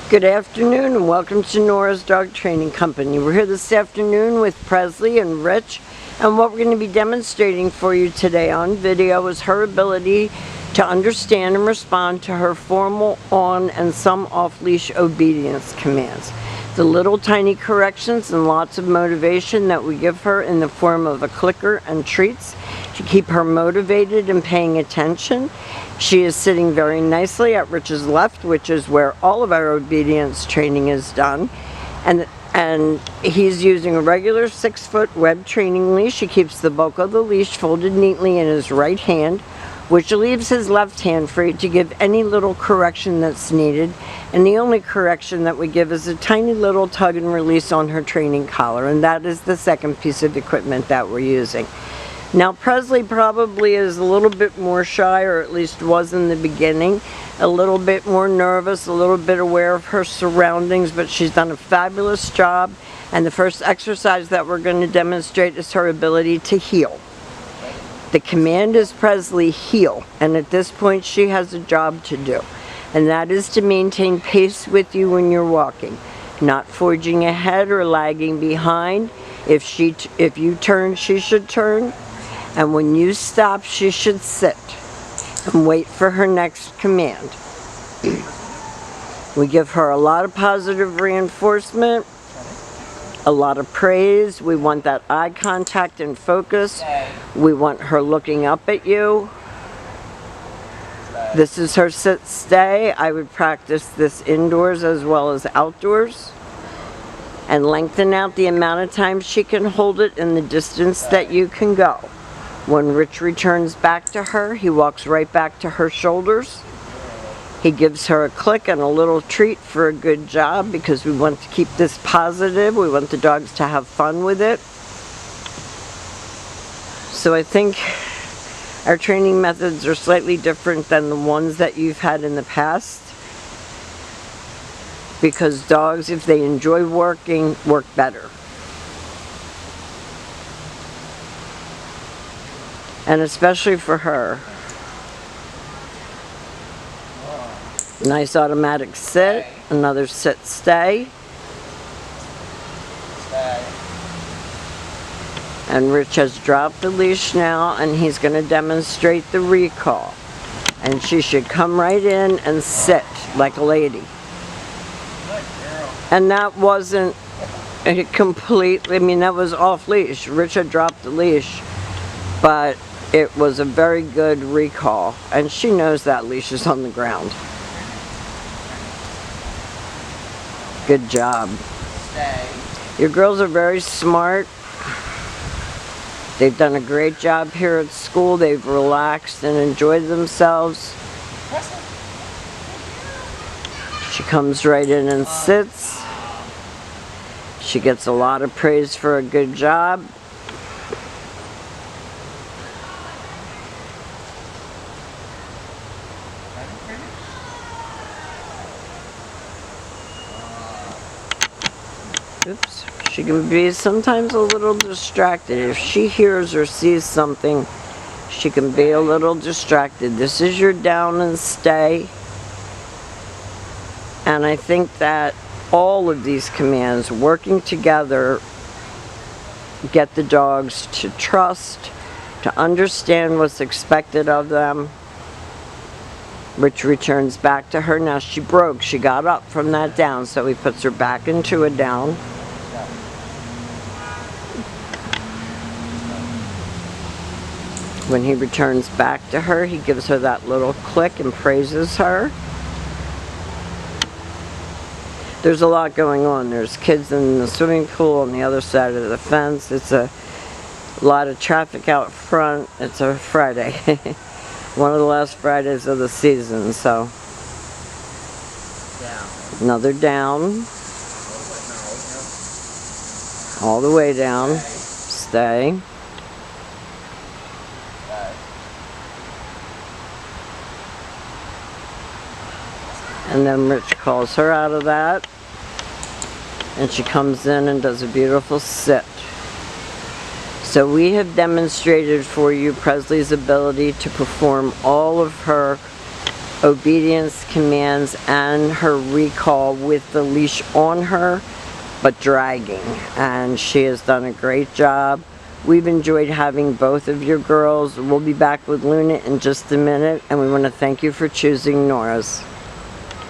Good afternoon and welcome to Nora's Dog Training Company. We're here this afternoon with Presley and Rich, and what we're going to be demonstrating for you today on video is her ability to understand and respond to her formal on and some off-leash obedience commands. The little tiny corrections and lots of motivation that we give her in the form of a clicker and treats to keep her motivated and paying attention. She is sitting very nicely at Rich's left, which is where all of our obedience training is done. And he's using a regular 6-foot web training leash. He keeps the bulk of the leash folded neatly in his right hand, which leaves his left hand free to give any little correction that's needed. And the only correction that we give is a tiny little tug and release on her training collar, and that is the second piece of equipment that we're using. Now Presley probably is a little bit more shy, or at least was in the beginning, a little bit more nervous, a little bit aware of her surroundings, but she's done a fabulous job. And the first exercise that we're going to demonstrate is her ability to heel. The command is Presley, heel, and at this point she has a job to do, and that is to maintain pace with you when you're walking, not forging ahead or lagging behind. If you turn, she should turn, and when you stop, she should sit and wait for her next command. We give her a lot of positive reinforcement, a lot of praise. We want that eye contact and focus. We want her looking up at you. This is her sit stay. I would practice this indoors as well as outdoors, and lengthen out the amount of time she can hold it and the distance that you can go. When Rich returns back to her, he walks right back to her shoulders. He gives her a click and a little treat for a good job, because we want to keep this positive. We want the dogs to have fun with it. So I think our training methods are slightly different than the ones that you've had in the past, because dogs, if they enjoy working, work better. And especially for her. Nice automatic sit, another sit stay. And Rich has dropped the leash now, and he's going to demonstrate the recall. And she should come right in and sit like a lady. And that wasn't a completely, I mean, that was off leash. Rich had dropped the leash, but it was a very good recall. And she knows that leash is on the ground. Good job. Your girls are very smart. They've done a great job here at school. They've relaxed and enjoyed themselves. She comes right in and sits. She gets a lot of praise for a good job. Oops. She can be sometimes a little distracted. If she hears or sees something, she can be a little distracted. This is your down and stay. And I think that all of these commands working together get the dogs to trust, to understand what's expected of them. Rich returns back to her. Now she broke. She got up from that down, so he puts her back into a down. When he returns back to her, he gives her that little click and praises her. There's a lot going on. There's kids in the swimming pool on the other side of the fence. It's a lot of traffic out front. It's a Friday. One of the last Fridays of the season, so. Another down. All the way down. Stay. And then Rich calls her out of that, and she comes in and does a beautiful sit. So we have demonstrated for you Presley's ability to perform all of her obedience, commands, and her recall with the leash on her, but dragging. And she has done a great job. We've enjoyed having both of your girls. We'll be back with Luna in just a minute, and we want to thank you for choosing Nora's.